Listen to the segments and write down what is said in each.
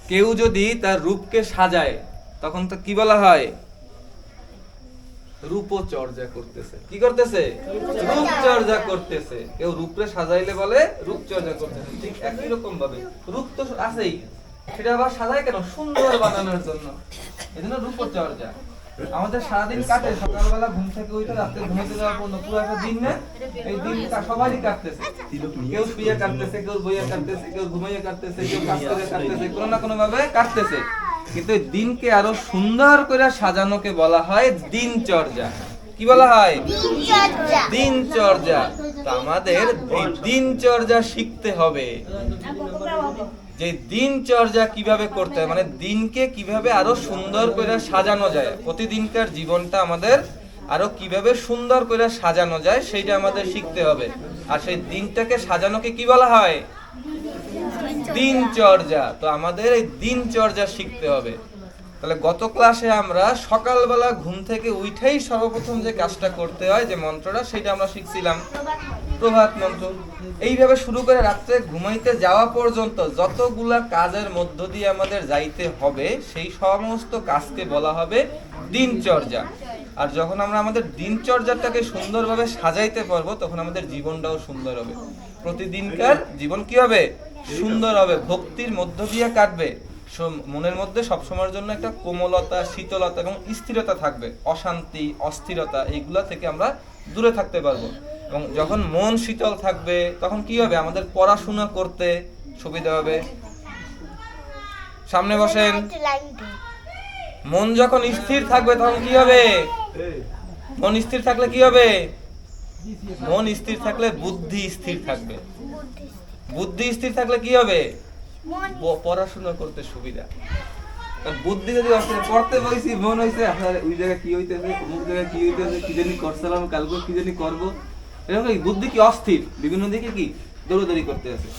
কেউ যদি তার রূপকে সাজায় তখন তো কি বলা হয়? রূপচর্চা করতেছে। কি করতেছে? রূপচর্চা করতেছে। কেউ রূপরে সাজাইলে বলে রূপচর্চা করতেছে। ঠিক একই রকম ভাবে রূপ তো আছেই, সেটা আবার সাজায় কেন? সুন্দর বানানোর জন্য। এজন্য রূপচর্চা। আমাদের সারাদিন কাটে, সকালবেলা ঘুম থেকে উঠে রাতে ঘুমাইতে যাওয়ার পর্যন্ত পুরো একটা দিন না, এই দিনটা সবারই কাটতেছে। কেউ শুয়ে কাটতেছে, কেউ বইয়ে কাটতেছে, কেউ ঘুমাইয়ে কাটতেছে, কেউ কাজ করে কাটতেছে, কোনো না কোনো ভাবে কাটতেছে। কিন্তু এই দিনকে আরো সুন্দর করে সাজানোকে বলা হয় দিনচর্যা। কি বলা হয়? দিনচর্যা। তো আমাদের এই দিনচর্যা শিখতে হবে, যে দিনচর্যা কিভাবে করতে হয়, মানে দিনকে কিভাবে আরো সুন্দর করে সাজানো যায়, প্রতিদিনকার জীবনটা আমাদের আরো কিভাবে সুন্দর করে সাজানো যায় সেইটা আমাদের শিখতে হবে। আর সেই দিনটাকে সাজানোকে কি বলা হয়? দিনচর্যা। তো আমাদের এই দিনচর্যা শিখতে হবে। তাহলে গত ক্লাসে আমরা সকালবেলা ঘুম থেকে উঠেই সর্বপ্রথম যে কাজটা করতে হয়, যে মন্ত্রটা, সেটা আমরা শিখছিলাম, প্রভাত মন্ত্র। এইভাবে শুরু করে রাত্রে ঘুমাইতে যাওয়া পর্যন্ত যতগুলা কাজের মধ্য দিয়ে আমাদের যাইতে হবে, সেই সমস্ত কাজকে বলা হবে দিনচর্যা। আর যখন আমরা আমাদের দিনচর্যাটাকে সুন্দরভাবে সাজাইতে পারবো, তখন আমাদের জীবনটাও সুন্দর হবে। প্রতিদিনকার জীবন কি হবে? সুন্দর হবে, ভক্তির মধ্য দিয়ে কাটবে। মনের মধ্যে সবসময়ের জন্য একটা কোমলতা, শীতলতা এবং স্থিরতা থাকবে। অশান্তি, অস্থিরতা এইগুলা থেকে আমরা দূরে থাকতে পারবো। এবং যখন মন শীতল থাকবে, তখন কি হবে? আমাদের পড়াশোনা করতে সুবিধা হবে। সামনে বসেন। মন যখন স্থির থাকবে তখন কি হবে? মন স্থির থাকলে কি হবে? মন স্থির থাকলে বুদ্ধি স্থির থাকবে। বুদ্ধি স্থির থাকলে কি হবে? পড়াশোনা করতে সুবিধা। বুদ্ধি যদি পড়তে বসি, মন হইছে আপনার ওই জায়গায় কি হইতেছে, অমুক জায়গায় কি হইতেছে, কি জানি করছিলাম কালকে, কি জানি করবো, এরকম বুদ্ধি কি অস্থির, বিভিন্ন দিকে কি দৌড়াদৌড়ি করতে আছে।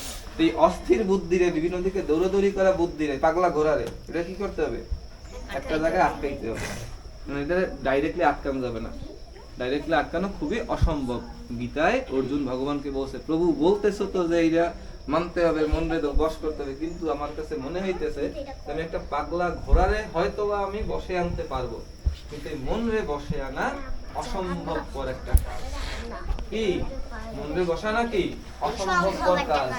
এই অস্থির বুদ্ধিরে, বিভিন্ন দিকে দৌড়াদৌড়ি করা বুদ্ধিরে, পাগলা ঘোরারে, এটা কি করতে হবে? একটা জায়গায় আটকাইতে হবে। মানে এটা ডাইরেক্টলি আটকানো যাবে না। ডাইরেক্টলি আটকানো খুবই অসম্ভব। গীতায় অর্জুন ভগবানকে বলছে, প্রভু বলতেছো তো যে এইটা মানতে হবে, মনে বশ করতে হবে, কিন্তু আমার কাছে মনে হইতেছে আমি একটা পাগলা ঘোড়ারে হয়তো আমি বসে আনতে পারবো, কিন্তু মনরে বসে আনা অসম্ভবপর একটা কাজ। কি মনরে বসে আনা কি অসম্ভবপর কাজ,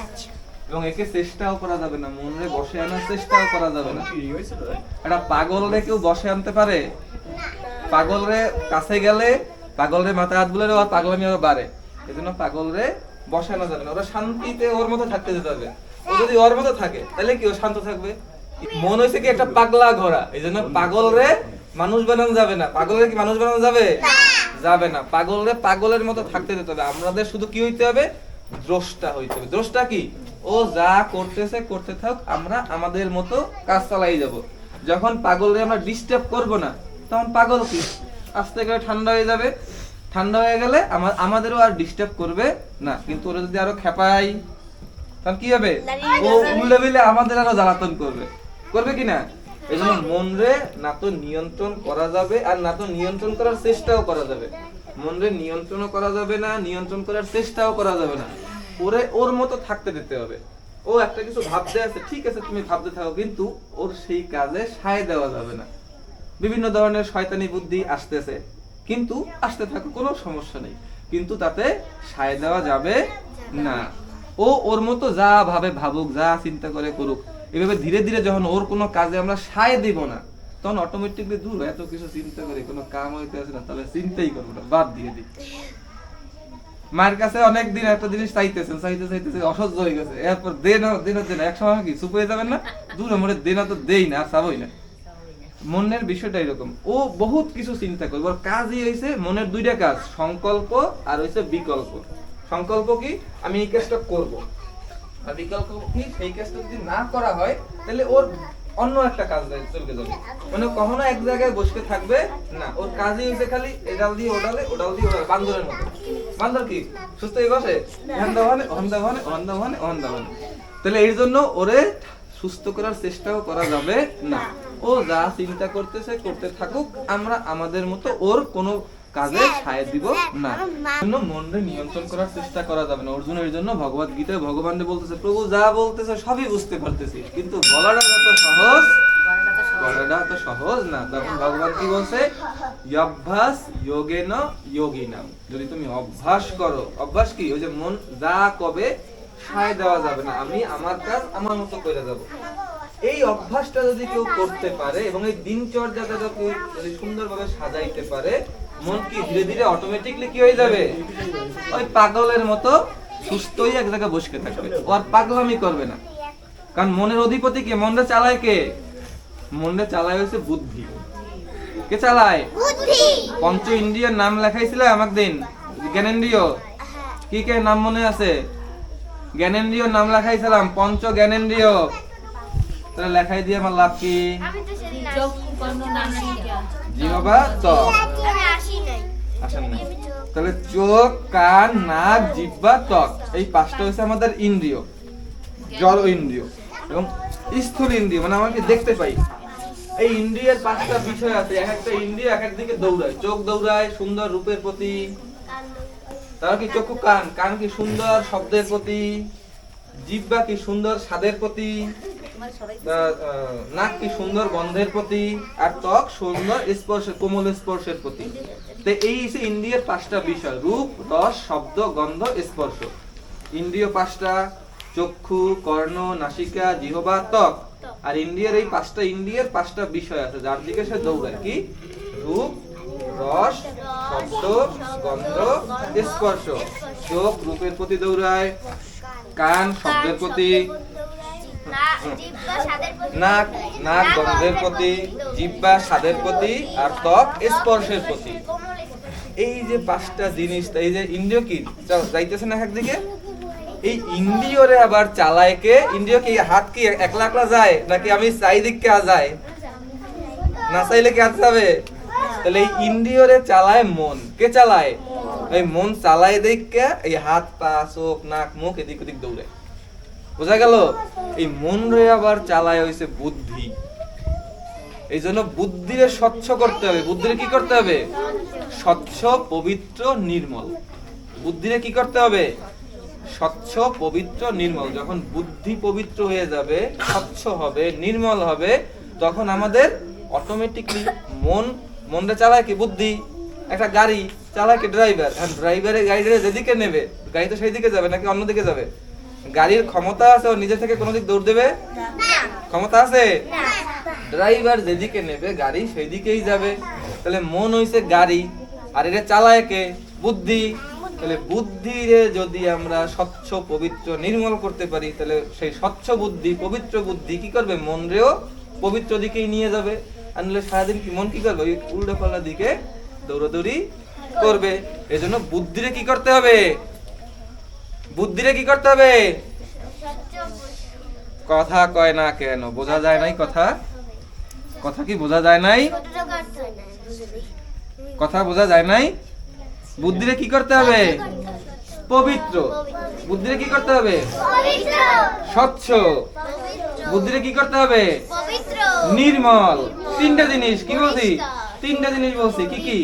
এবং একে চেষ্টাও করা যাবে না। মনরে বসে আনার চেষ্টাও করা যাবে না। একটা পাগলরে কেউ বসে আনতে পারে? পাগলরে কাছে গেলে পাগলরে মাথায় হাত বুলালে আর পাগলামি আরো বাড়ে। এজন্য পাগলরে বসানো যাবে না। ওরা শান্তিতে ওর মতো থাকতে যেতে হবে। ও যদি ওর মতো থাকে তাহলে কি ও শান্ত থাকবে? মন হইছে কি একটা পাগলা ঘোড়া, এইজন্য পাগলরে মানুষ বানানো যাবে না। পাগলরে কি মানুষ বানানো যাবে? যাবে না। পাগলরে পাগলের মতো থাকতে যেতে হবে। আমাদের শুধু কি হইতে হবে? দ্রষ্টা হইতে হবে। দ্রষ্টা কি? ও যা করতেছে করতে থাক, আমরা আমাদের মতো কাজ চালাই যাব। যখন পাগলরে আমরা ডিস্টার্ব করব না, তখন পাগল কি আস্তে করে ঠান্ডা হয়ে যাবে। ঠান্ডা হয়ে গেলে আমাদেরও আর ডিস্টার্ব করবে না। কিন্তু ওরা যদি আরো খেপাই, তাহলে কি হবে? ও উল্লে বিলে আমাদের আরো জ্বালাতন করবে। করবে কিনা? এই জন্য মনরে না তো নিয়ন্ত্রণ করা যাবে, আর না তো নিয়ন্ত্রণ করার চেষ্টাও করা যাবে। মনরে নিয়ন্ত্রণও করা যাবে না, নিয়ন্ত্রণ করার চেষ্টাও করা যাবে না। ওরে ওর মতো থাকতে দিতে হবে। ও একটা কিছু ভাবতে আছে, ঠিক আছে তুমি ভাবতে থাকো, কিন্তু ওর সেই কাজে সায় দেওয়া যাবে না। বিভিন্ন ধরনের শয়তানি বুদ্ধি আসতেছে, কিন্তু আসতে থাকো, কোনো সমস্যা নেই, কিন্তু তাতে সায় দেওয়া যাবে না। ও ওর মতো যা ভাবে ভাবুক, যা চিন্তা করে করুক, এভাবে ধীরে ধীরে যখন ওর কোনো কাজে আমরা সায় দিব না, তখন অটোমেটিকলি দূর এত কিছু চিন্তা করে কোনো কাম হইতে আসে না, তাহলে চিন্তাই করবো না, বাদ দিয়ে দিই। মায়ের কাছে অনেকদিন একটা জিনিস চাইতেছেন, চাইতে চাইতেছে অসহ্য হয়ে গেছে, এরপর দেন দেন দেন, এক সময় কি চুপ হয়ে যাবেন না? দূর মনে দেনা তো দেই না, চাবই না। মনের বিষয়টা এরকম, ও বহুত কিছু চিন্তা করবে। ওর কাজই হয়েছে মনের দুইটা কাজ, সংকল্প আর হয়েছে বিকল্প। সংকল্প কি? আমি এই কাজটা করব, আর বিকল্প কি? সেই কাজটা যদি না করা হয় তাহলে ওর অন্য একটা কাজ চলতে যাবে। মানে কখনো এক জায়গায় বসে থাকবে না। ওর কাজই হয়েছে খালি এডাল দিয়ে ওডালে, ওডাল দিয়ে ওডালে, বান্দরের মতো। বান্দর কি সুস্থ হয়ে বসে? তাহলে এই জন্য ওরে সুস্থ করার চেষ্টাও করা যাবে না। ও যা চিন্তা করতেছে করতে থাকুক, আমরা আমাদের মতো ওর কোনো কাজে সায় দিব না। জন্য মনকে নিয়ন্ত্রণ করার চেষ্টা করা যাবে না। অর্জুনের জন্য ভগবত গীতায় ভগবান বলতেছে, প্রভু যা বলতেছে সবই বুঝতে পারতেছি, কিন্তু বলাটা যত সহজ করাটা তো সহজ না। তখন ভগবান কি বলছে, অভ্যাস যোগেন যোগিনাম, যদি তুমি অভ্যাস করো। অভ্যাস কি? ওই যে মন যা কবে সায় দেওয়া যাবে না, আমি আমার কাজ আমার মতো করে যাব। এই অভ্যাসটা যদি কেউ করতে পারে এবং এই দিনচর্যাটা যদি সুন্দরভাবে সাজাইতে পারে, মন কি ধীরে ধীরে অটোমেটিকলি কি হয়ে যাবে, ওই পাগলের মতো সুস্থ হয়ে এক জায়গায় বসে থাকবে, ও আর পাগলামি করবে না। কারণ মনের অধিপতি কে? মনটা চালায় কে? মনটা চালায় হচ্ছে বুদ্ধি। কে চালায়? বুদ্ধি। পঞ্চ ইন্দ্রিয়ের নাম লেখাইছিলাম একদিন, জ্ঞানেন্দ্রিয়। কি কে নাম মনে আছে? জ্ঞানেন্দ্রিয় নাম লেখাইছিলাম, পঞ্চ জ্ঞানেন্দ্রিয়। তাহলে লেখাই দিয়ে আমার লাভ কি? জিহ্বা, ত্বক। আসেন নাই। তাহলে চোখ, কান, নাক, জিহ্বা, ত্বক, এই পাঁচটা হচ্ছে আমাদের ইন্দ্রিয়, জড় ইন্দ্রিয় এবং স্থূল ইন্দ্রিয়, মানে আমরা কি দেখতে পাই। এই ইন্দ্রিয়ের পাঁচটা বিষয় আছে, এক একটা ইন্দ্রিয় এক এক দিকে দৌড়ায়। চোখ দৌড়ায় সুন্দর রূপের প্রতি, তার কি চক্ষু, কান, কান কি সুন্দর শব্দের প্রতি, জিহ্বা কি সুন্দর স্বাদের প্রতি, নাক কি সুন্দর গন্ধের প্রতি, আর ত্বক সুন্দর স্পর্শের, কোমল স্পর্শের প্রতি। তো এই হচ্ছে ইন্দ্রিয়ের পাঁচটা বিষয়, রূপ, রস, শব্দ, গন্ধ, স্পর্শ। ইন্দ্রিয় পাঁচটা, চক্ষু, কর্ণ, নাসিকা, জিহ্বা, ত্বক। আর ইন্দ্রিয়ের এই পাঁচটা ইন্দ্রিয়ের পাঁচটা বিষয় আছে যার দিকে সে দৌড়ায়। কি? রূপ, রস, শব্দ, গন্ধ, স্পর্শ। চোখ রূপের প্রতি দৌড়ায়, কান শব্দের প্রতি, নাক নাক গন্ধের প্রতি, জিহ্বা স্বাদের প্রতি, আর ত্বক স্পর্শের প্রতি। এই যে পাঁচটা জিনিস, এই যে ইন্দ্রিয় কি যাইতেছে না একদিকে, এই ইন্দ্রিয়রে আবার চালায় কে? ইন্দ্রিয় কি হাত কি একলা একলা যায় নাকি আমি চাই দিকে যায়? না চাইলে কি হাত যাবে? তাহলে এই ইন্দ্রিয়রে চালায় মন। কে চালায়? এই মন চালায় দেখে এই হাত, পা, চোখ, নাক, মুখ এদিক ওদিক দৌড়ে। বোঝা গেল? এই মন রে আবার চালায় হইছে বুদ্ধি। এই জন্য বুদ্ধিরে স্বচ্ছ করতে হবে। বুদ্ধিরে কি করতে হবে? স্বচ্ছ, পবিত্র, নির্মল। বুদ্ধিরে কি করতে হবে? স্বচ্ছ, পবিত্র, নির্মল। যখন বুদ্ধি পবিত্র হয়ে যাবে, স্বচ্ছ হবে, নির্মল হবে, তখন আমাদের অটোমেটিকলি মনটা চালায় কি? বুদ্ধি। একটা গাড়ি চালায় কি? ড্রাইভার। আর ড্রাইভারের গাড়িটা যেদিকে নেবে, গাড়ি তো সেই দিকে যাবে নাকি অন্যদিকে যাবে? গাড়ির ক্ষমতা আছে ও নিজে থেকে কোনো দিক দৌড় দেবে? ক্ষমতা আছে? ড্রাইভার যেদিকে নেবে গাড়ি সেই দিকেই যাবে। তাহলে মন হইছে গাড়ি, আর এটা চালায় কে? বুদ্ধি। তাহলে বুদ্ধিরে যদি আমরা স্বচ্ছ, পবিত্র, নির্মল করতে পারি, তাহলে সেই স্বচ্ছ বুদ্ধি, পবিত্র বুদ্ধি কি করবে? মনরেও পবিত্র দিকেই নিয়ে যাবে। আর নাহলে সারাদিন কি মন কি করবে? ওই উল্টো পাল্টা দিকে দৌড়াদৌড়ি করবে। এজন্য বুদ্ধিরে কি করতে হবে? বুদ্ধিরে কি করতে হবে? কথা কয় না কেন? বোঝা যায় নাই কথা? কথা কি বোঝা যায় নাই? কথা বোঝা যায় নাই? বুদ্ধিরে কি করতে হবে? পবিত্র। বুদ্ধিরে কি করতে হবে? স্বচ্ছ। বুদ্ধিরে কি করতে হবে? নির্মল। তিনটা জিনিস কি বলছি? তিনটা জিনিস বলছি। কি কি?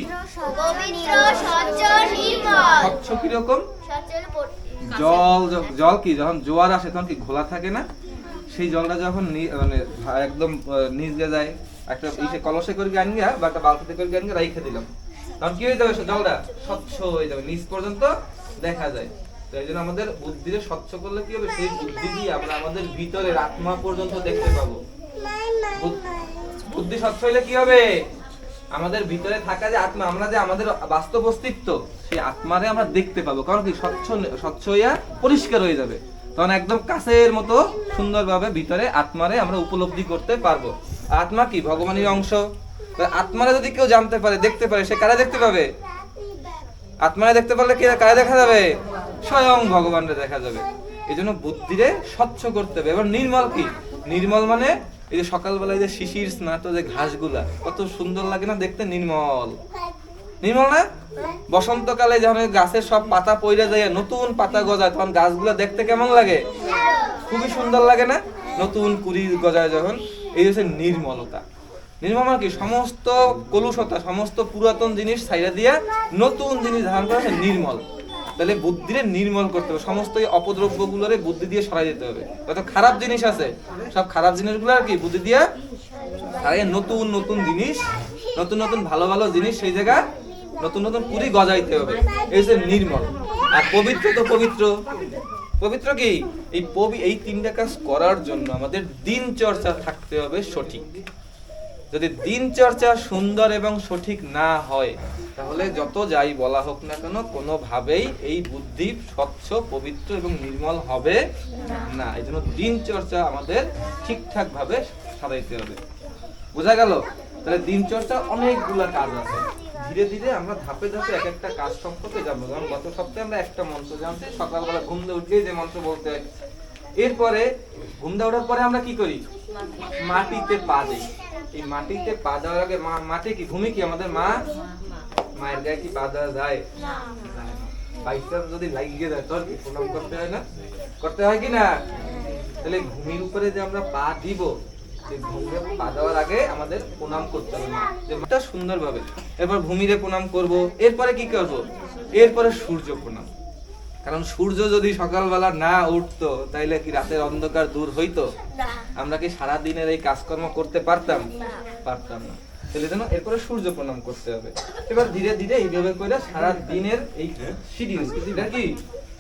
স্বচ্ছ কিরকম? জল কি যখন জোয়ার আসে তখন কি ঘোলা থাকে না? সেই জলটা যখন মানে একদম নিচে যায়, একটা কলসে করে আনিয়া বা একটা বালতিতে করে আনিয়া রাইখে দিলাম, তখন কি হয়ে যাবে? জলটা স্বচ্ছ হয়ে যাবে, নিচ পর্যন্ত দেখা যায়। তো এই জন্য আমাদের বুদ্ধিরে স্বচ্ছ করলে কি হবে? সেই বুদ্ধি দিয়ে আমরা আমাদের ভিতরের আত্মা পর্যন্ত দেখতে পাবো। বুদ্ধি স্বচ্ছ হইলে কি হবে? আমাদের ভিতরে থাকা যে আত্মা, আমরা যে আমাদের বাস্তব অস্তিত্ব, সেই আত্মারে আমরা দেখতে পাবো। কারণ কি? স্বচ্ছ হইয়া পরিষ্কার হয়ে যাবে, তখন একদম কাছের মতো সুন্দরভাবে ভিতরে আত্মারে আমরা উপলব্ধি করতে পারবো। আত্মা কি? ভগবানের অংশ। আত্মারে যদি কেউ জানতে পারে, দেখতে পারে, সে কারা দেখতে পাবে? আত্মারে দেখতে পারলে কে কারা দেখা যাবে? স্বয়ং ভগবানরে দেখা যাবে। এই জন্য বুদ্ধিরে স্বচ্ছ করতে হবে। এবার নির্মল কি? নির্মল মানে এই যে সকালবেলায় যে শিশির স্নাত যে ঘাসগুলা কত সুন্দর লাগে না দেখতে? নির্মল। নির্মল না? বসন্তকালে যখন গাছের সব পাতা পইড়া যায়, নতুন পাতা গজায়, তখন গাছগুলা দেখতে কেমন লাগে? খুবই সুন্দর লাগে না? নতুন কুড়ি গজায় যখন। এই হচ্ছে নির্মলতা। নির্মল মানে কি? সমস্ত কলুষতা, সমস্ত পুরাতন জিনিস ছাইড়া দিয়া নতুন জিনিস ধারণ করা হচ্ছে নির্মল। তাহলে বুদ্ধিরে নির্মল করতে হবে, সমস্ত এই অপদ্রব্য গুলোরে বুদ্ধি দিয়ে সরাই দিতে হবে। যত খারাপ জিনিস আছে সব খারাপ জিনিসগুলো আর কি বুদ্ধি দিয়া সরাই, নতুন নতুন জিনিস, নতুন নতুন ভালো ভালো জিনিস সেই জায়গা নতুন নতুন পুরি গজাইতে হবে, এই যে নির্মল। আর পবিত্র তো পবিত্র, পবিত্র কি? এই তিনটা কাজ করার জন্য আমাদের দিনচর্চা থাকতে হবে সঠিক। যদি দিনচর্চা সুন্দর এবং সঠিক না হয় তাহলে যত যাই বলা হোক না কেন কোনোভাবেই এই বুদ্ধি স্বচ্ছ, পবিত্র এবং নির্মল হবে না। এই জন্য দিনচর্চা আমাদের ঠিকঠাক ভাবে সাজাইতে হবে। বোঝা গেল? তাহলে দিনচর্চা অনেকগুলা কাজ আছে, ধীরে ধীরে আমরা ধাপে ধাপে এক একটা কাজ সম্পর্কে জানবো। যেমন গত সপ্তাহে আমরা একটা মন্ত্র জানছি, সকালবেলা ঘুম দিয়ে উঠলেই যে মন্ত্র বলতে হয়। এরপরে ঘুম দিয়ে ওঠার পরে আমরা কি করি? মাটিতে পা দিই। এই মাটিতে পা দেওয়ার আগে মাটি কি? ভূমি কি? আমাদের মায়ের গায়ে কি পা দেওয়া যায়? বাইকটা যদি লাগিয়ে যায় তোর কি প্রণাম করতে হয় না? করতে হয় কি না? তাহলে ভূমির উপরে যে আমরা পা দিব, ভূমিতে পা দেওয়ার আগে আমাদের প্রণাম করতে হবে না সুন্দরভাবে। এরপর ভূমিরে প্রণাম করব। এরপরে কি করব? এরপরে সূর্য প্রণাম। কারণ সূর্য যদি সকালবেলা না উঠতো তাইলে কি রাতের অন্ধকার দূর হইতো? আমরা কি সারা দিনের এই কাজকর্ম করতে পারতাম? পারতাম না। তাহলে যেন এরপরে সূর্য প্রণাম করতে হবে। এবার ধীরে ধীরে এইভাবে করে সারা দিনের এই শিডিউলটা কি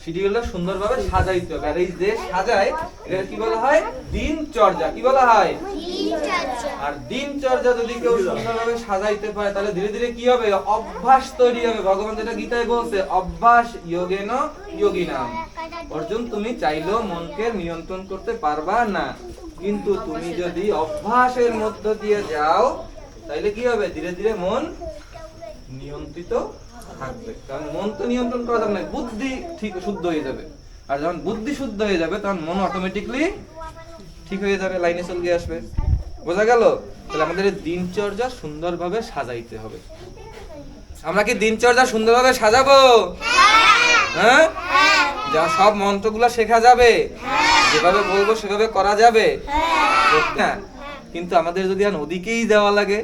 শিডিউলটা সুন্দরভাবে সাজাইতে হবে। আর এই যে সাজায় এটা কি বলা হয়? দিনচর্যা। কি বলা হয়? আর দিনচর্যা যদি কেউ সুন্দরভাবে সাজাইতে পারে তাহলে ধীরে ধীরে কি হবে? অভ্যাস তৈরি হবে। ভগবান যেটা গীতায় বলছে, অভ্যাস যোগেন যোগিনাম। অর্জুন, তুমি চাইলেও মনকে নিয়ন্ত্রণ করতে পারবা না, কিন্তু তুমি যদি অভ্যাসের মধ্য দিয়ে যাও তাহলে কি হবে? ধীরে ধীরে মন নিয়ন্ত্রিত থাকবে। কারণ মন তো নিয়ন্ত্রণ করা যাবে না, বুদ্ধি ঠিক শুদ্ধ হয়ে যাবে। আর যখন বুদ্ধি শুদ্ধ হয়ে যাবে তখন মন অটোমেটিকলি ঠিক হয়ে যাবে, লাইনে চলে আসবে। বোঝা গেল? তাহলে আমাদের দিনচর্যা সুন্দরভাবে সাজাইতে হবে। আমরা কি দিনচর্যা সুন্দরভাবে সাজাবো? হ্যাঁ, যা সব মন্ত্রগুলো শেখা যাবে, যেভাবে বলবো সেভাবে করা যাবে না। কিন্তু আমাদের যদি ওদিকেই যাওয়া লাগে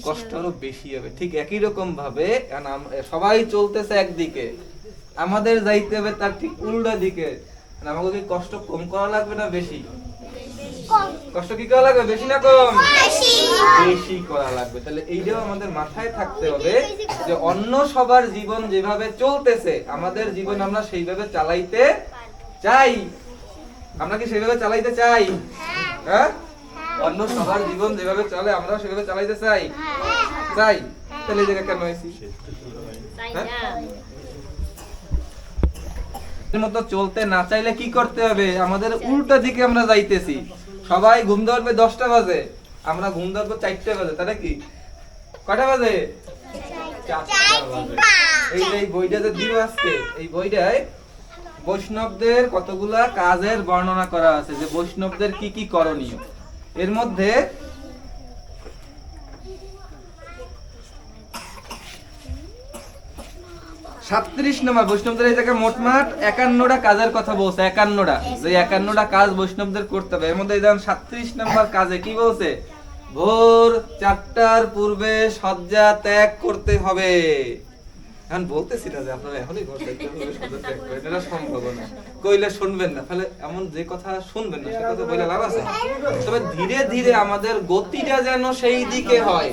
কষ্ট আরো বেশি হবে। ঠিক একই রকম ভাবে সবাই চলতেছে একদিকে, আমাদের যাইতে হবে তার ঠিক উল্টা দিকে। আমাকে কি কষ্ট কম করা লাগবে না বেশি? কষ্ট কি করা লাগবে? বেশি না কম? বেশি করা লাগবে। তাহলে এইটাও আমাদের মাথায় থাকতে হবে যে অন্য সবার জীবন যেভাবে চলতেছে আমাদের জীবন আমরা সেইভাবে চালাইতে চাই। আমরা কি সেইভাবে চালাইতে চাই? হ্যাঁ, অন্য সবার জীবন যেভাবে চলে আমরা সেভাবে চালাইতে চাই। চাই। তাহলে এই জায়গা কেন হয়েছি? মতো চলতে না চাইলে কি করতে হবে? আমাদের উল্টা দিকে আমরা যাইতেছি। সবাই ঘুম ধরবে 10টা বাজে, আমরা ঘুম ধরবো 4টা বাজে। তাহলে কি কটা বাজে? 4টা বাজে। এই বইটা যে দিব আজকে, এই বইটায় বৈষ্ণবদের কতগুলা কাজের বর্ণনা করা আছে, যে বৈষ্ণবদের কি কি করণীয়। এর মধ্যে 37 নম্বর বৈষ্ণবদের এই জায়গায় মোটমাট 51টা কাজের কথা বলছে। 51টা, যে 51টা কাজ বৈষ্ণবদের করতে হবে। এর মধ্যে এই 37 নম্বর কাজে কি বলছে? ভোর 4টার পূর্বে শয্যা ত্যাগ করতে হবে। এখন বলতেছি না যে আপনারা এখনই ঘর ত্যাগ করবেন, শয্যা ত্যাগ করবেন, এটা সম্ভব না। কইলে শুনবেন না, তাহলে এমন যে কথা শুনবেন না সে কথা বলে লাভ আছে? তবে ধীরে ধীরে আমাদের গতিটা যেন সেই দিকে হয়।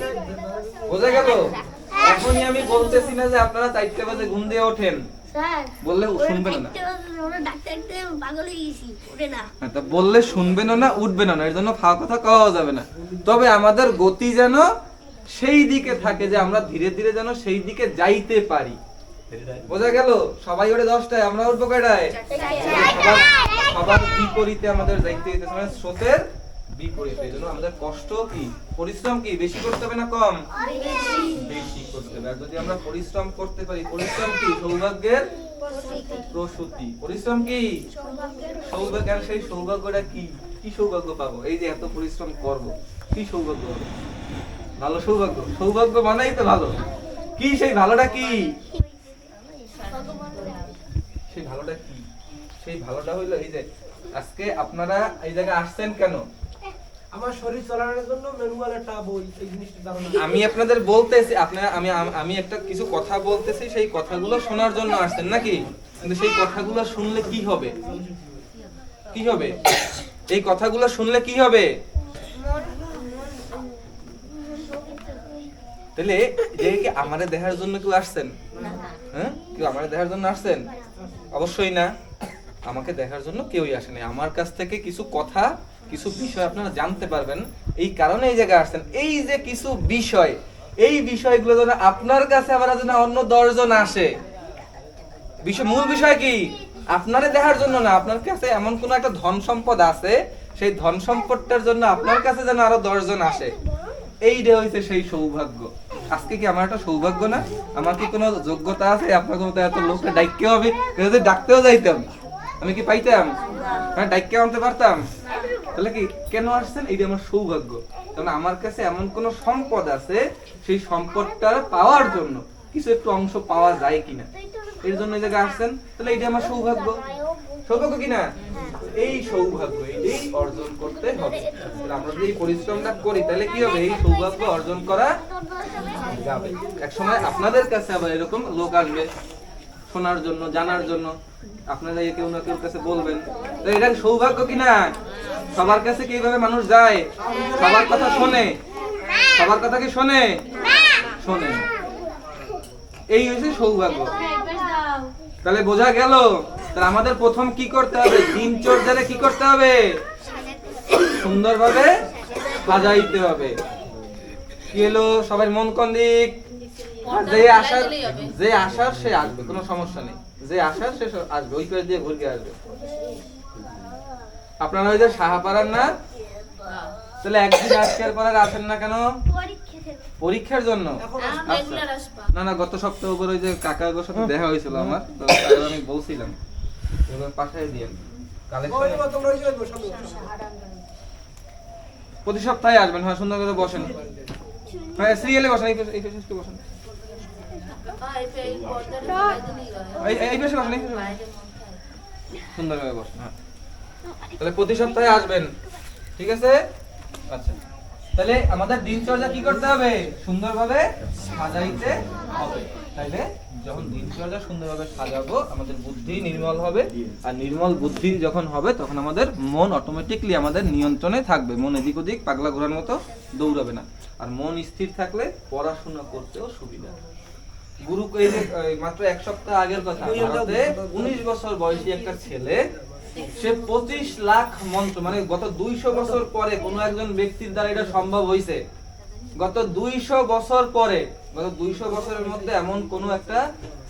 বোঝা গেল? এখনই আমি বলতেছি না যে আপনারা 4টা বাজে ঘুম দিয়ে ওঠেন, বললে শুনবেন না। বললে শুনবেন না, উঠবেন না, এর জন্য ফাও কথা কওয়া যাবে না। তবে আমাদের গতি যেন সেই দিকে থাকে যে আমরা ধীরে ধীরে যেন সেই দিকে যাইতে পারি। বোঝা গেল? সবাই ওঠে 10টায়, আমরা উঠবো কয়টায়? সবার বিপরীতে আমাদের যাইতে হইতেছে, মানে স্রোতের বিপরীতে। এই জন্য আমাদের কষ্ট কি, পরিশ্রম কি বেশি করতে হবে না কম? বেশি করতে হবে। আর যদি আমরা পরিশ্রম করতে পারি, পরিশ্রম কি সৌভাগ্যের প্রসূতি। পরিশ্রম কি সৌভাগ্য। আর সেই সৌভাগ্যটা কি? কি সৌভাগ্য পাবো? এই যে এত পরিশ্রম করব, কি সৌভাগ্য হবে? ভালো সৌভাগ্য। সৌভাগ্য মানেই তো ভালো। কি সেই ভালোটা কি? সেই ভালোটা কি? সেই ভালোটা হইলো এই যে আজকে আপনারা এই জায়গায় আসছেন কেন? আমার শরীর চালানোর জন্য ম্যানুয়াল একটা বই এই জিনিসটা ধারণা। আমি আপনাদের বলতেছি, আমি একটা কিছু কথা বলতেছি, সেই কথাগুলো শোনার জন্য আসছেন নাকি? কিন্তু সেই কথাগুলো শুনলে কি হবে? কি হবে? এই কথাগুলো শুনলে কি হবে? তাহলে যে কি আমারে দেখার জন্য কেউ আসছেন? হ্যাঁ, কেউ আমারে দেখার জন্য আসছেন? অবশ্যই না। আমাকে দেখার জন্য কেউই আসেনি। আমার কাছ থেকে কিছু কথা, কিছু বিষয় আপনারা জানতে পারবেন, এই কারণে এই জায়গায় আসছেন। এই যে কিছু বিষয়, এই বিষয়গুলো যেন আপনার কাছে আবার যেন অন্য 10 জন আসে। মূল বিষয় কি? আপনারে দেখার জন্য না, আপনার কাছে এমন কোন একটা ধন সম্পদ আছে, সেই ধন সম্পদটার জন্য আপনার কাছে যেন আরো 10 জন আসে। এইটা হইছে সেই সৌভাগ্য। আজকে কি আমার একটা সৌভাগ্য না? আমার কি কোনো যোগ্যতা আছে আপনার মতো এত লোককে ডাকতে হবে? যদি ডাকতেও যাইতাম, আমি কি পাইতাম? হ্যাঁ, ডাকতে আনতে পারতাম? তাহলে কি কেন আসছেন? এইটা আমার সৌভাগ্য। কারণ আমার কাছে এমন কোন সম্পদ আছে, সেই সম্পদটা পাওয়ার জন্য কিছু একটু অংশ পাওয়া যায় কিনা, এর জন্য এই জায়গায় আসছেন। তাহলে এইটা আমার সৌভাগ্য। সৌভাগ্য কিনা? এই সৌভাগ্য এইটাই অর্জন করতে হবে। তাহলে আমরা যদি এই পরিশ্রমটা করি তাহলে কি হবে? এই সৌভাগ্য অর্জন করা যাবে। এক সময় আপনাদের কাছে আবার এরকম লোক আসবে শোনার জন্য, জানার জন্য। আপনারা কেউ না কেউ কাছে বলবেন। তো এটা সৌভাগ্য কিনা? সবার কাছে কি এইভাবে মানুষ যায়? সবার কথা শোনে? সবার কথা কি শোনে? শোনে। এই হচ্ছে সৌভাগ্য। তাহলে বোঝা গেল, তাহলে আমাদের প্রথম কি করতে হবে? দিনচর্যারে কি করতে হবে? সুন্দরভাবে সাজাইতে হবে। কি হলো? সবাই মন কোন দিক? যে আসার সে আসবে, কোনো সমস্যা নেই। যে আসার সে আসবে, ওই পাশ দিয়ে ঘুরে আসবে। আপনারা ওই যে সাহাপাড়ার না? তাহলে একদিন আজকের পরে আসেন না কেন? পরীক্ষার জন্য? আচ্ছা। না না, গত সপ্তাহ উপর ওই যে কাকাগোর সাথে দেখা হয়েছিল আমার, তো আমি বলছিলাম পাঠাই দিয়েন প্রতি সপ্তাহে আসবেন। হ্যাঁ, সুন্দর করে বসেন। হ্যাঁ, সিরিয়ালে বসেন। এই পাশে বসেন। এই পাশে বসেন। সুন্দর করে বসেন। হ্যাঁ, তাহলে প্রতি সপ্তাহে আসবেন, ঠিক আছে? আচ্ছা, তাহলে আমাদের দিনচর্যা কি করতে হবে? সুন্দরভাবে সাজাইতে হবে। তাইলে যখন দিনচর্যা সুন্দরভাবে সাজাবো, আমাদের বুদ্ধি নির্মল হবে। আর নির্মল বুদ্ধি যখন হবে, তখন আমাদের মন অটোমেটিকলি আমাদের নিয়ন্ত্রণে থাকবে। মন এদিক ওদিক পাগলা ঘোড়ার মতো দৌড়াবে না। আর মন স্থির থাকলে পড়াশোনা করতেও সুবিধা। গুরু এই যে মাত্র 1 সপ্তাহ আগের কথা, ভারতে 19 বছর বয়সী একটা ছেলে, সে 25 লাখ মন্ত্র, মানে গত 200 বছর পরে কোন একজন ব্যক্তির দ্বারা এটা সম্ভব হয়েছে। গত 200 বছর পরে, গত 200 বছরের মধ্যে এমন কোন একটা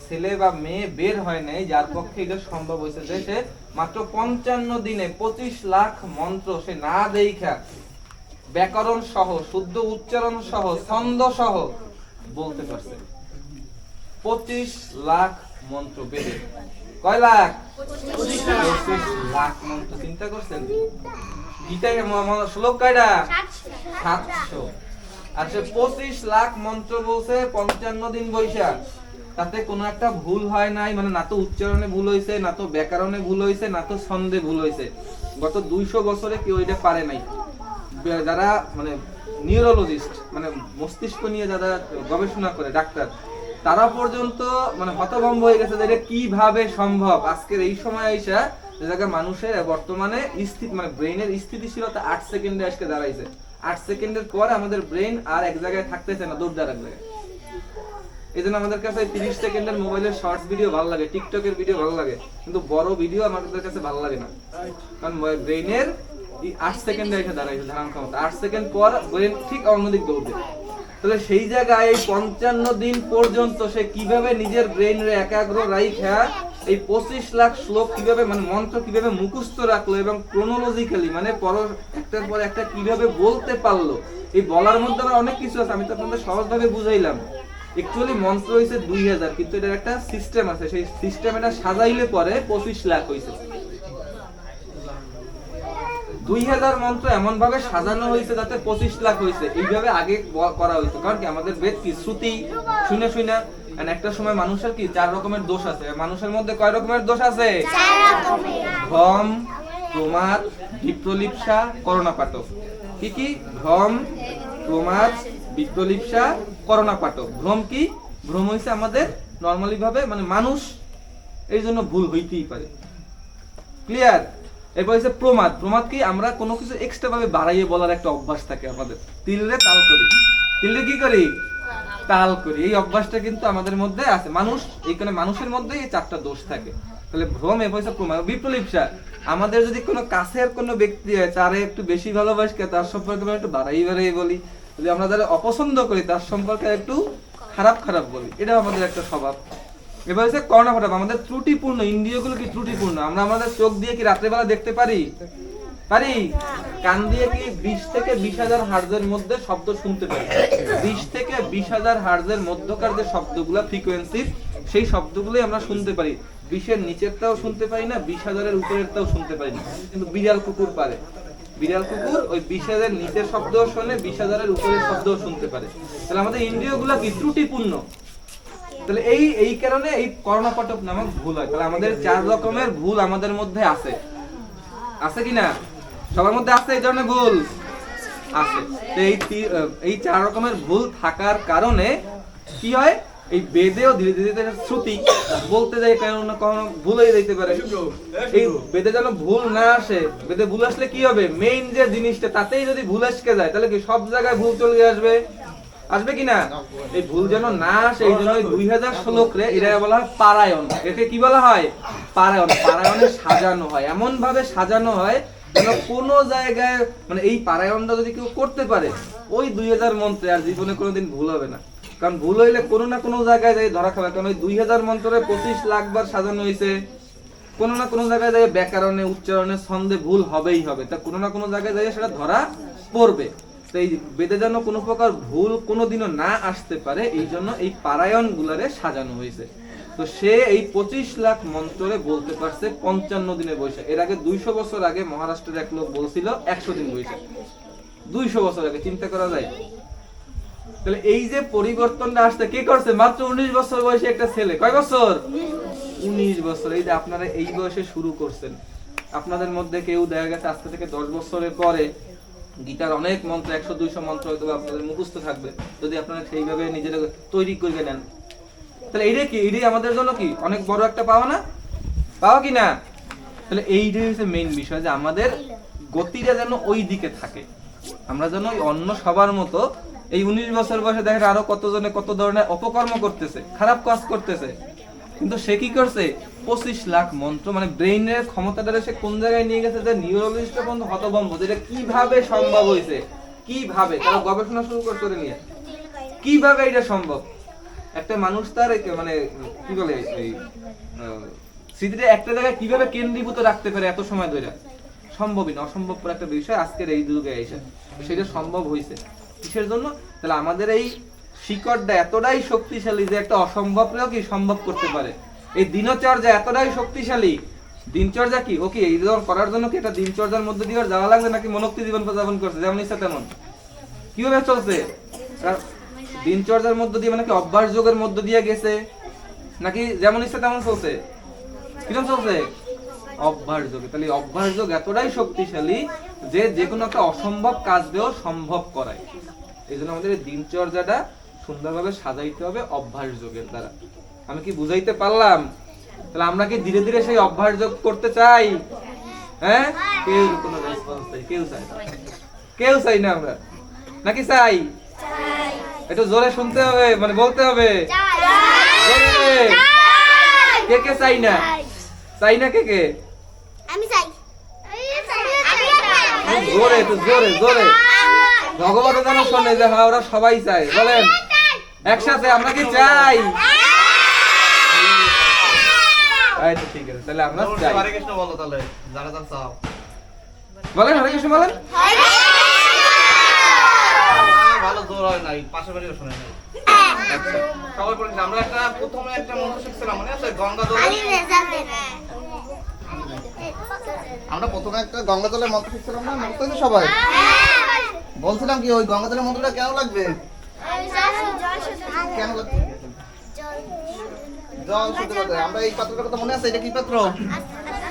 ছেলে বা মেয়ে বের হয় নাই যার পক্ষে এটা সম্ভব হয়েছে যে সে মাত্র 55 দিনে 25 লাখ মন্ত্র সে না দেখা, ব্যাকরণ সহ, শুদ্ধ উচ্চারণ সহ, ছন্দ সহ বলতে পারছে। 25 লাখ মন্ত্র বেদে। কয় লাখ? 25 লাখ মন্ত্র। চিন্তা করছেন? গীতায় শ্লোক কয়টা? 700। আর সে 25 লাখ মন্ত্র বলছে 55 দিন বৈশা। তাতে কোনো একটা ভুল হয় নাই, মানে না তো উচ্চারণে ভুল হয়েছে, না তো ব্যাকরণে ভুল হয়েছে, না তো ছন্দে ভুল হয়েছে। গত 200 বছরে কেউ এটা পারে নাই। যারা মানে নিউরোলজিস্ট, মানে মস্তিষ্ক নিয়ে যারা গবেষণা করে, ডাক্তার, তারা পর্যন্ত মানে হতভম্ব হয়ে গেছে যে এটা কিভাবে সম্ভব। আজকের এই সময় এসে যে জায়গায় মানুষের বর্তমানে মানে ব্রেইনের স্থিতিশীলতা 8 সেকেন্ডে আজকে দাঁড়াইছে। 8 সেকেন্ডের পর আমাদের ব্রেইন আর এক জায়গায় থাকতেছে না, দৌড় দেওয়ার এক জায়গায়। এই জন্য আমাদের কাছে 30 সেকেন্ডের মোবাইলের শর্টস ভিডিও ভালো লাগে, টিকটকের ভিডিও ভালো লাগে, কিন্তু বড় ভিডিও আমাদের কাছে ভালো লাগে না। কারণ ব্রেইনের 8 সেকেন্ডে এসে দাঁড়াইছে ধারণ ক্ষমতা। 8 সেকেন্ড পর ব্রেইন ঠিক অন্যদিক দৌড়বে। তাহলে সেই জায়গায় 55 দিন পর্যন্ত সে কিভাবে নিজের ব্রেইনে একাগ্র রাইখা এই 25 লাখ শ্লোক কিভাবে, মানে মন্ত্র কিভাবে মুখস্থ রাখলো এবং ক্রোনোলজিক্যালি মানে একটার পর একটা কিভাবে বলতে পারলো। এই বলার মধ্যে আবার অনেক কিছু আছে, আমি তো আপনাদের সহজভাবে বুঝাইলাম। অ্যাকচুয়ালি মন্ত্র হইছে 2000, কিন্তু এটার একটা সিস্টেম আছে, সেই সিস্টেম এটা সাজাইলে পরে 25 লাখ হইছে। 2000 মন্ত্র এমন ভাবে সাজানো হয়েছে যাতে 25 লাখ হয়েছে। এইভাবে আগে করা হয়েছে, কারণ কি আমাদের বেদ কি শ্রুতি শুনে শুনে। একটা সময় মানুষের কি 4 রকমের দোষ আছে। মানুষের মধ্যে কয় রকমের দোষ আছে? 4 রকমের। ভ্রম, প্রমাদ, বিপ্রলিপ্সা, করুণাপাতক। কি কি? ভ্রম, প্রমাদ, বিপ্রলিপ্সা, করণাপাটক। ভ্রম কি? ভ্রম হইছে আমাদের নরমালি ভাবে মানে মানুষ, এই জন্য ভুল হইতেই পারে। ক্লিয়ার? এরপর হচ্ছে প্রমাদ। প্রমাদ কি? আমরা কোনো কিছু এক্সট্রা ভাবে বাড়াইয়ে বলার একটা অভ্যাস থাকে আমাদের। তিলরে তাল করি, তিলরে কি করি? তাল করি। এই অভ্যাসটা কিন্তু আমাদের মধ্যে আছে। মানুষ, এইখানে মানুষের মধ্যে এই চারটা দোষ থাকে। তাহলে ভ্রম, এরপর হচ্ছে প্রমাদ। বিপ্রলিপ্সা, আমাদের যদি কোনো কাছের কোনো ব্যক্তি হয়, তারে একটু বেশি ভালোবাসি, তার সম্পর্কে আমরা একটু বাড়াই বাড়াই বলি। যদি আমরা যারা অপছন্দ করি, তার সম্পর্কে একটু খারাপ খারাপ বলি। এটা আমাদের একটা স্বভাব। এবার হচ্ছে কর্ণাপাটক, আমাদের ত্রুটিপূর্ণ, ইন্দ্রিয়গুলো কি ত্রুটিপূর্ণ। আমরা আমাদের চোখ দিয়ে কি রাত্রেবেলা দেখতে পারি? পারি। কান দিয়ে কি 20 থেকে 20,000 হার্টজের মধ্যে শব্দ শুনতে পারি। 20 থেকে 20,000 হার্টজের মধ্যকার যে শব্দগুলো ফ্রিকোয়েন্সি, সেই শব্দগুলোই আমরা শুনতে পারি। 20-এর নিচেরটাও শুনতে পারি না, 20,000-এর উপরেরটাও শুনতে পারি না। কিন্তু বিড়াল কুকুর পারে। বিড়াল কুকুর ওই 20,000-এর নিচের শব্দও শোনে, 20,000-এর উপরের শব্দও শুনতে পারে। তাহলে আমাদের ইন্দ্রিয়গুলো কি ত্রুটিপূর্ণ। তাহলে এই কারণে এই কর্ণাপাটক নামক ভুল হয়। তাহলে আমাদের 4 রকমের ভুল আমাদের মধ্যে আছে। আছে কি না? সবার মধ্যে আছে এই ধরনের ভুল আছে। তো এই 4 রকমের ভুল থাকার কারণে কি হয়? এই বেদেও ধীরে ধীরে শ্রুতি বলতে যায়, কারণ না কখনো ভুল হয়ে যেতে পারে। এই বেদে যেন ভুল না আসে। বেদে ভুল আসলে কি হবে? মেইন যে জিনিসটা, তাতেই যদি ভুল আসকে যায়, তাহলে কি সব জায়গায় ভুল চলে আসবে? আসবে কি না? এই ভুল যেন না আসে, এই জন্য 2000 শ্লোকরে এটা বলা হয় পারায়ণ। একে কি বলা হয়? পারায়ণ। পারায়ণে সাজানো হয়, এমন ভাবে সাজানো হয় যেন কোনো জায়গায় মানে এই পারায়ণটা যদি কেউ করতে পারে, ওই 2000 মন্ত্রে আর জীবনে কোনোদিন ভুল হবে না। কারণ ভুল হইলে কোনো না কোনো জায়গায় যাই ধরা খাবে। কারণ ওই 2000 মন্ত্রে 25 লাখ বার সাজানো হয়েছে। কোনো না কোনো জায়গায় যাই ব্যাকরণে, উচ্চারণে, ছন্দে ভুল হবেই হবে। তা কোনো না কোনো জায়গায় যাই সেটা ধরা পড়বে। তো এই বেদে যেন কোনো প্রকার ভুল কোনোদিনও না আসতে পারে, এই জন্য এই পারায়ণ গুলারে সাজানো হয়েছে। তো সে এই 25 লাখ মন্ত্রে বলতে পারছে 55 দিনে বৈশাখ। এর আগে 200 বছর আগে মহারাষ্ট্রের এক লোক বলছিল 100 দিন বৈশাখ। 200 বছর আগে, চিন্তা করা যায়। তাহলে এই যে পরিবর্তনটা আসতে কে করছে? মাত্র 19 বছর বয়সে একটা ছেলে। কয় বছর? 19 বছর। এই যে আপনারা এই বয়সে শুরু করছেন। আপনাদের মধ্যে কেউ দেখা গেছে আজকে থেকে 10 বছরের পরে গীতার অনেক মন্ত্র, 100-200 মন্ত্র হয়তো আপনাদের মুখস্থ থাকবে, যদি আপনারা সেইভাবে নিজেরা তৈরি করে নেন। তাহলে এইটা কি? এইটাই আমাদের জন্য কি অনেক বড় একটা পাওয়া না? পাওয়া কি না? তাহলে এইটাই হচ্ছে মেইন বিষয়, যে আমাদের গতিটা যেন ওই দিকে থাকে। আমরা যেন ওই অন্য সবার মতো এই 19 বছর বয়সে দেখেন আরো কতজনে কত ধরনের অপকর্ম করতেছে, খারাপ কাজ করতেছে, কিন্তু সে কি করছে? 25 লাখ মন্ত্র, মানে ব্রেইনের ক্ষমতাটা সে কোন জায়গায় নিয়ে গেছে, যে নিউরোলজিস্টটা পর্যন্ত হতভম্ব, যেটা কিভাবে সম্ভব হয়েছে, কিভাবে তারা গবেষণা শুরু করে নিয়ে কিভাবে এটা সম্ভব। একটা মানুষ তার মানে কি বলে এই স্মৃতিটা একটা জায়গায় কিভাবে কেন্দ্রীভূত রাখতে পারে এত সময় ধরে, সম্ভবই না, অসম্ভব একটা বিষয়। আজকের এই যুগে এসে সেটা সম্ভব হয়েছে। কিসের জন্য? তাহলে আমাদের এই শিকড়টা এতটাই শক্তিশালী যে একটা অসম্ভবকেও কি সম্ভব করতে পারে। এই দিনচর্যা এতটাই শক্তিশালী। দিনচর্যা কি ওকে এই করার জন্য কি একটা দিনচর্যার মধ্যে দিয়ে যাওয়া লাগবে, নাকি মনোক্তি জীবন যাপন করছে যেমন ইচ্ছা তেমন কিভাবে চলছে? দিনচর্যার মধ্য দিয়ে মানে কি অভ্যাস যোগের মধ্য দিয়ে গেছে, নাকি যেমন ইচ্ছা তেমন চলছে? কিরকম চলছে? অভ্যাস যোগ। তাহলে অভ্যাস যোগ এতটাই শক্তিশালী যে যেকোনো একটা অসম্ভব কাজকেও সম্ভব করায়। এই জন্য আমাদের দিনচর্যাটা সুন্দরভাবে সাজাইতে হবে অভ্যাস যোগের দ্বারা। আমি কি বুঝাইতে পারলাম? তাহলে আমরা কি ধীরে ধীরে সেই অভ্যাস যোগ করতে চাই? হ্যাঁ, কেউ কোনো রেসপন্স চাই? কেউ চাই না, কেউ চাই না আমরা, নাকি চাই? একটু জোরে শুনতে হবে, মানে বলতে হবে। কে কে চাই না? চাই না কে কে? আমি চাই। জোরে, একটু জোরে জোরে। ভগবান যেন শোনে যে হ্যাঁ ওরা সবাই চায়। বলেন একসাথে, আমরা কি চাই? ঠিক আছে, তাহলে আমরা চাই। হরে কৃষ্ণ বলো তাহলে, যারা যারা চাও বলেন হরে কৃষ্ণ বলেন। ভালো জোর হয় নাই, পাশে বাড়িও শোনে নাই। আচ্ছা, সবাই বলেন। আমরা প্রথমে একটা মন্ত্র শিখছিলাম, মনে আছে? গঙ্গা জল। আমরা প্রথমে একটা গঙ্গা জলের মন্ত্র শিখছিলাম না, মনে আছে সবাই? বলছিলাম কি ওই গঙ্গা জলের মন্ত্রটা কেন লাগবে? কেন লাগবে? জল শুদ্ধ করতে। আমরা এই পাত্রটার কথা মনে আছে? এটা কি পাত্র?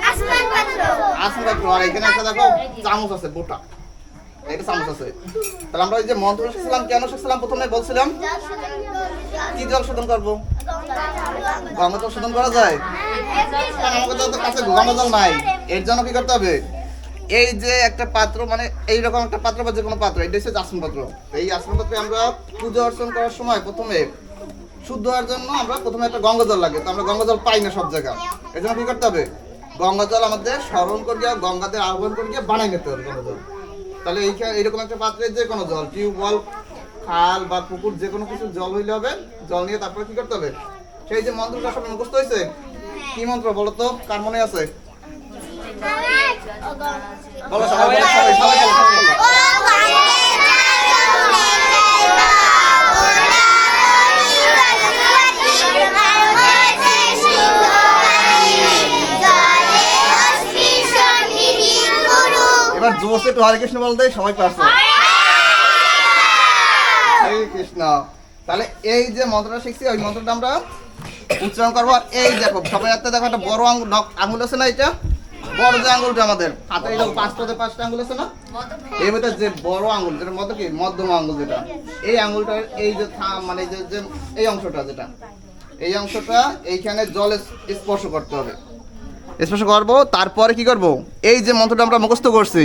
আসমান পাত্র। আর এখানে একটা দেখো চামচ আছে, বোটা। এটা চামচ আছে। তাহলে আমরা এই যে মন্ত্র শিখছিলাম, কেন শিখছিলাম প্রথমে বলছিলাম কি জল শোধন করবো? গঙ্গা জল শোধন করা যায়? কারণ আমাদের তো কাছে গঙ্গা জল নাই। এর জন্য কি করতে হবে? এই যে একটা পাত্র, মানে এইরকম একটা পাত্র বা যে কোনো পাত্র, এটা হচ্ছে আসন পাত্র। এই আসন পাত্রে আমরা পূজা অর্চন করার সময় প্রথমে শুদ্ধ হওয়ার জন্য আমরা প্রথমে একটা গঙ্গা জল লাগে। তো আমরা গঙ্গা জল পাই না সব জায়গায়। এর জন্য কি করতে হবে? গঙ্গা জল আমাদের স্মরণ করিয়া, গঙ্গাতে আহ্বান করিয়া বানাই নিতে হবে গঙ্গা জল। তাহলে এইরকম একটা পাত্রে যে কোনো জল, টিউবওয়েল, খাল বা পুকুর, যে কোনো কিছু জল হইলে হবে। জল নিয়ে তারপরে কি করতে হবে? সেই যে মন্ত্রটা সব মুখস্থ হয়েছে, কি মন্ত্র বলো তো? কার মনে আছে? বলো সবাই, সবাই সবাই বলো। এবার জোরসে একটু হরে কৃষ্ণ বলতে সবাই পারছে। হরে কৃষ্ণ। তাহলে এই যে মন্ত্রটা শিখছি, ওই মন্ত্রটা আমরা উচ্চারণ করবো। আর এই দেখো সবাই হাতে দেখো একটা বড় আঙুল আছে না? এটা বড় যে আঙুলটা আমাদের হাতে, এই 5টা আঙুল আছে না? এই ভিতরে যে বড় আঙুল, যেটা মধ্যে কি মধ্যম আঙুল, যেটা এই আঙুলটার এই যে মানে যে এই অংশটা, যেটা এই অংশটা এইখানে জল স্পর্শ করতে হবে। স্পর্শ করবো, তারপরে কি করব? এই যে মন্ত্রটা আমরা মুখস্থ করছি,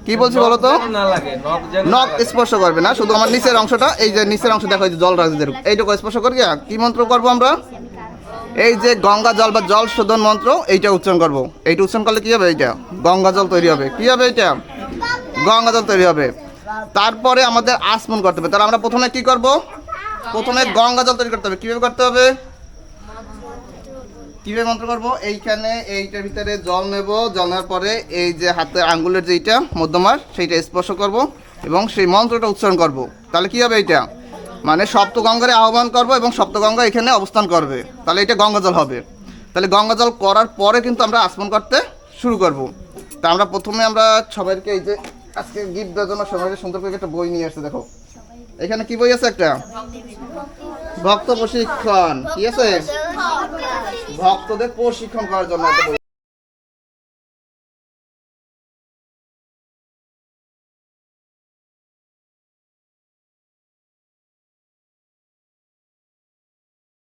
কি বলছি বলো তো? না লাগে, নখ যেন না নখ লাগে। স্পর্শ করবে না, শুধু আমার নিচের অংশটা, এই যে নিচের অংশ দেখো, এই যে জল রাখছে এইটুকু স্পর্শ করি। কি মন্ত্র করব আমরা? এই যে গঙ্গা জল বা জল শোধন মন্ত্র, এইটা উচ্চারণ করব। এইটা উচ্চারণ করলে কি হবে? এইটা গঙ্গা জল তৈরি হবে। কি হবে? এইটা গঙ্গা জল তৈরি হবে। তারপরে আমাদের আচমন করতে হবে। তাহলে আমরা প্রথমে কি করব? প্রথমে গঙ্গা জল তৈরি করতে হবে। কিভাবে করতে হবে? কিভাবে মন্ত্র করবো? এইখানে এইটার ভিতরে জল নেব। জল নেওয়ার পরে এই যে হাতের আঙ্গুলের যেইটা মধ্যমার, সেইটা স্পর্শ করব এবং সেই মন্ত্রটা উচ্চারণ করব। তাহলে কি হবে? এইটা মানে সপ্তগঙ্গারে আহ্বান করব এবং সপ্তগঙ্গা এখানে অবস্থান করবে। তাহলে এটা গঙ্গা জল হবে। তাহলে গঙ্গা জল করার পরে কিন্তু আমরা আচমন করতে শুরু করব। তা আমরা প্রথমে আমরা সবাইকে এই যে আজকে গিফট দেওয়ার জন্য সবাই সুন্দর করে একটা বই নিয়ে আসছে। দেখো এখানে কি বই আছে? একটা ভক্ত প্রশিক্ষণ। কি আছে? ভক্তদের প্রশিক্ষণ করার জন্য একটা বই